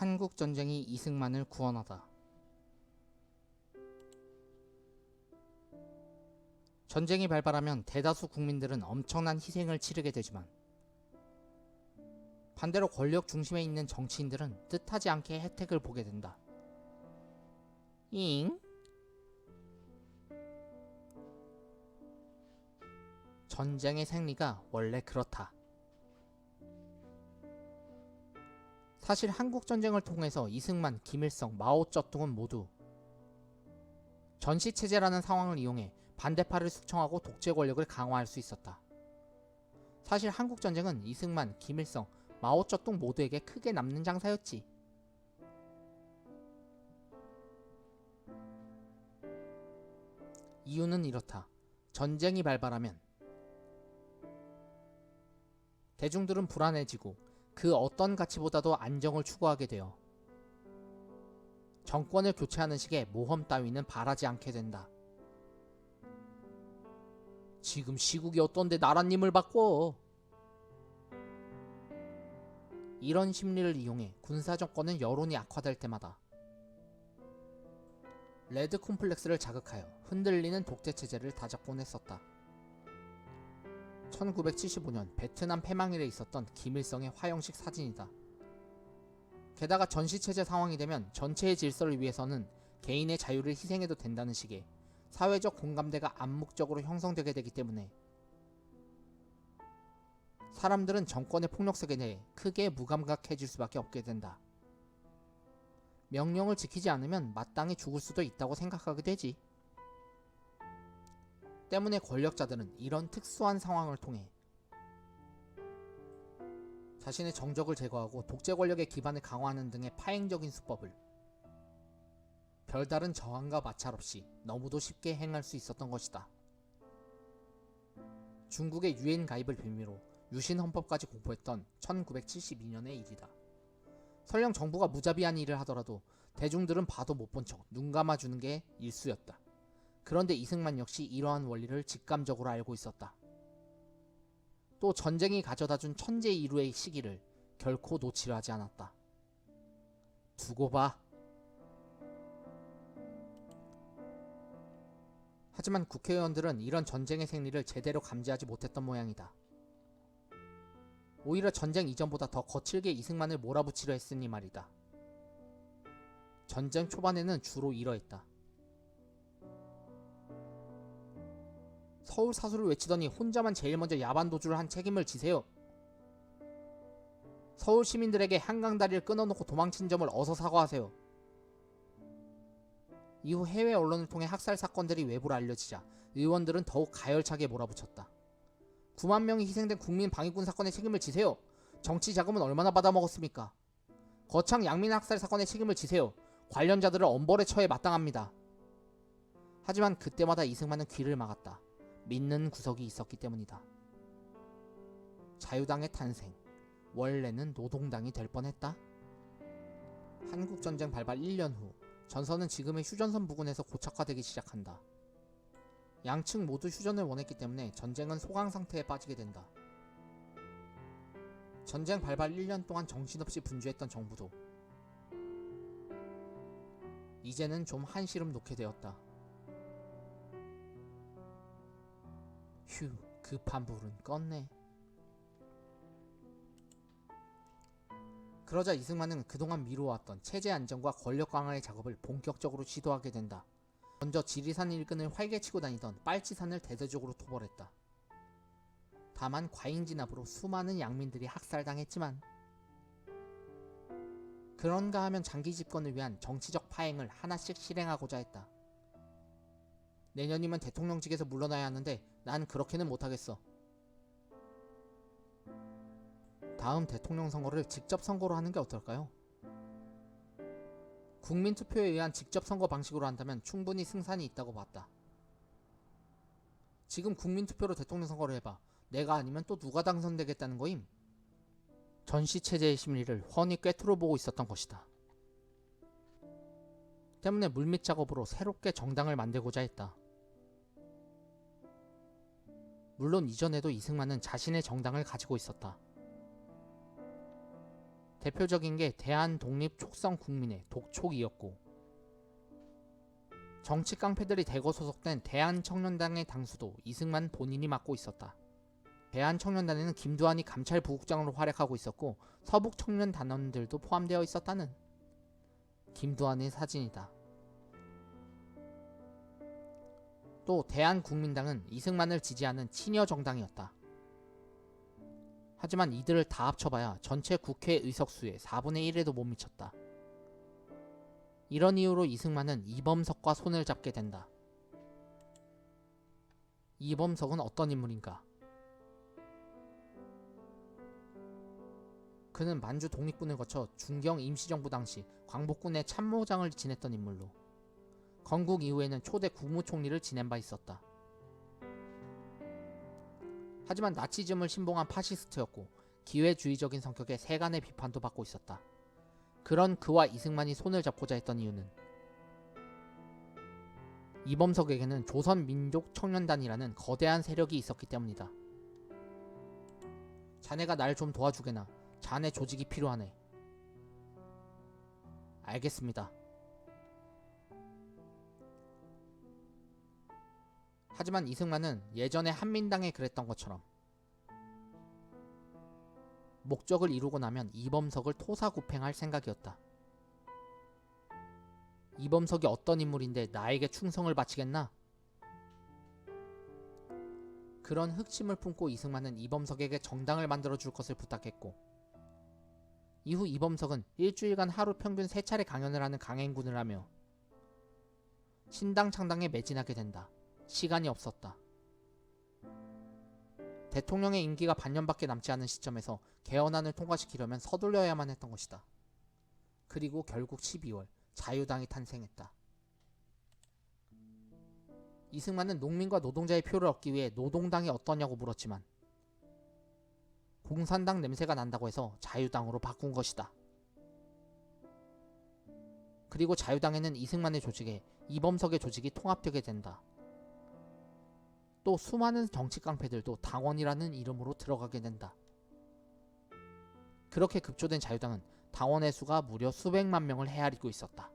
한국전쟁이 이승만을 구원하다. 전쟁이 발발하면 대다수 국민들은 엄청난 희생을 치르게 되지만 반대로 권력 중심에 있는 정치인들은 뜻하지 않게 혜택을 보게 된다. 잉? 전쟁의 생리가 원래 그렇다. 사실 한국전쟁을 통해서 이승만, 김일성, 마오쩌둥은 모두 전시체제라는 상황을 이용해 반대파를 숙청하고 독재 권력을 강화할 수 있었다. 사실 한국전쟁은 이승만, 김일성, 마오쩌둥 모두에게 크게 남는 장사였지. 이유는 이렇다. 전쟁이 발발하면 대중들은 불안해지고 그 어떤 가치보다도 안정을 추구하게 되어 정권을 교체하는 식의 모험 따위는 바라지 않게 된다. 지금 시국이 어떤데 나라님을 바꿔? 이런 심리를 이용해 군사정권은 여론이 악화될 때마다 레드 콤플렉스를 자극하여 흔들리는 독재체제를 다잡곤 했었다. 1975년 베트남 패망일에 있었던 김일성의 화형식 사진이다. 게다가 전시체제 상황이 되면 전체의 질서를 위해서는 개인의 자유를 희생해도 된다는 식의 사회적 공감대가 암묵적으로 형성되게 되기 때문에 사람들은 정권의 폭력색에 대해 크게 무감각해질 수밖에 없게 된다. 명령을 지키지 않으면 마땅히 죽을 수도 있다고 생각하게 되지. 때문에 권력자들은 이런 특수한 상황을 통해 자신의 정적을 제거하고 독재 권력의 기반을 강화하는 등의 파행적인 수법을 별다른 저항과 마찰 없이 너무도 쉽게 행할 수 있었던 것이다. 중국의 유엔 가입을 빌미로 유신 헌법까지 공포했던 1972년의 일이다. 설령 정부가 무자비한 일을 하더라도 대중들은 봐도 못 본 척 눈 감아주는 게 일수였다. 그런데 이승만 역시 이러한 원리를 직감적으로 알고 있었다. 또 전쟁이 가져다준 천재이루의 시기를 결코 놓치려 하지 않았다. 두고 봐. 하지만 국회의원들은 이런 전쟁의 생리를 제대로 감지하지 못했던 모양이다. 오히려 전쟁 이전보다 더 거칠게 이승만을 몰아붙이려 했으니 말이다. 전쟁 초반에는 주로 이러했다. 서울 사수를 외치더니 혼자만 제일 먼저 야반 도주를 한 책임을 지세요. 서울 시민들에게 한강다리를 끊어놓고 도망친 점을 어서 사과하세요. 이후 해외 언론을 통해 학살 사건들이 외부로 알려지자 의원들은 더욱 가열차게 몰아붙였다. 9만 명이 희생된 국민 방위군 사건의 책임을 지세요. 정치 자금은 얼마나 받아먹었습니까? 거창 양민 학살 사건의 책임을 지세요. 관련자들을 엄벌에 처해 마땅합니다. 하지만 그때마다 이승만은 귀를 막았다. 믿는 구석이 있었기 때문이다. 자유당의 탄생, 원래는 노동당이 될 뻔했다. 한국전쟁 발발 1년 후 전선은 지금의 휴전선 부근에서 고착화되기 시작한다. 양측 모두 휴전을 원했기 때문에 전쟁은 소강 상태에 빠지게 된다. 전쟁 발발 1년 동안 정신없이 분주했던 정부도 이제는 좀 한시름 놓게 되었다. 휴, 급한 불은 껐네. 그러자 이승만은 그동안 미뤄왔던 체제 안정과 권력 강화의 작업을 본격적으로 시도하게 된다. 먼저 지리산 일근을 활개치고 다니던 빨치산을 대대적으로 토벌했다. 다만 과잉 진압으로 수많은 양민들이 학살당했지만 그런가 하면 장기 집권을 위한 정치적 파행을 하나씩 실행하고자 했다. 내년이면 대통령직에서 물러나야 하는데 난 그렇게는 못하겠어. 다음 대통령 선거를 직접 선거로 하는 게 어떨까요? 국민투표에 의한 직접 선거 방식으로 한다면 충분히 승산이 있다고 봤다. 지금 국민투표로 대통령 선거를 해봐. 내가 아니면 또 누가 당선되겠다는 거임? 전시체제의 심리를 훤히 꿰뚫어 보고 있었던 것이다. 때문에 물밑 작업으로 새롭게 정당을 만들고자 했다. 물론 이전에도 이승만은 자신의 정당을 가지고 있었다. 대표적인 게 대한독립촉성국민의 독촉이었고, 정치 깡패들이 대거 소속된 대한청년단의 당수도 이승만 본인이 맡고 있었다. 대한청년단에는 김두한이 감찰부국장으로 활약하고 있었고 서북청년단원들도 포함되어 있었다는 김두한의 사진이다. 또 대한국민당은 이승만을 지지하는 친여 정당이었다. 하지만 이들을 다 합쳐봐야 전체 국회 의석수의 4분의 1에도 못 미쳤다. 이런 이유로 이승만은 이범석과 손을 잡게 된다. 이범석은 어떤 인물인가? 그는 만주 독립군을 거쳐 중경 임시정부 당시 광복군의 참모장을 지냈던 인물로 건국 이후에는 초대 국무총리를 지낸 바 있었다. 하지만 나치즘을 신봉한 파시스트였고 기회주의적인 성격의 세간의 비판도 받고 있었다. 그런 그와 이승만이 손을 잡고자 했던 이유는 이범석에게는 조선민족청년단이라는 거대한 세력이 있었기 때문이다. 자네가 날 좀 도와주게나. 자네 조직이 필요하네. 알겠습니다. 하지만 이승만은 예전에 한민당에 그랬던 것처럼 목적을 이루고 나면 이범석을 토사구팽할 생각이었다. 이범석이 어떤 인물인데 나에게 충성을 바치겠나? 그런 흑심을 품고 이승만은 이범석에게 정당을 만들어줄 것을 부탁했고, 이후 이범석은 일주일간 하루 평균 3차례 강연을 하는 강행군을 하며 신당 창당에 매진하게 된다. 시간이 없었다. 대통령의 임기가 반년밖에 남지 않은 시점에서 개헌안을 통과시키려면 서둘러야만 했던 것이다. 그리고 결국 12월 자유당이 탄생했다. 이승만은 농민과 노동자의 표를 얻기 위해 노동당이 어떠냐고 물었지만 공산당 냄새가 난다고 해서 자유당으로 바꾼 것이다. 그리고 자유당에는 이승만의 조직에 이범석의 조직이 통합되게 된다. 또 수많은 정치 깡패들도 당원이라는 이름으로 들어가게 된다. 그렇게 급조된 자유당은 당원의 수가 무려 수백만 명을 헤아리고 있었다.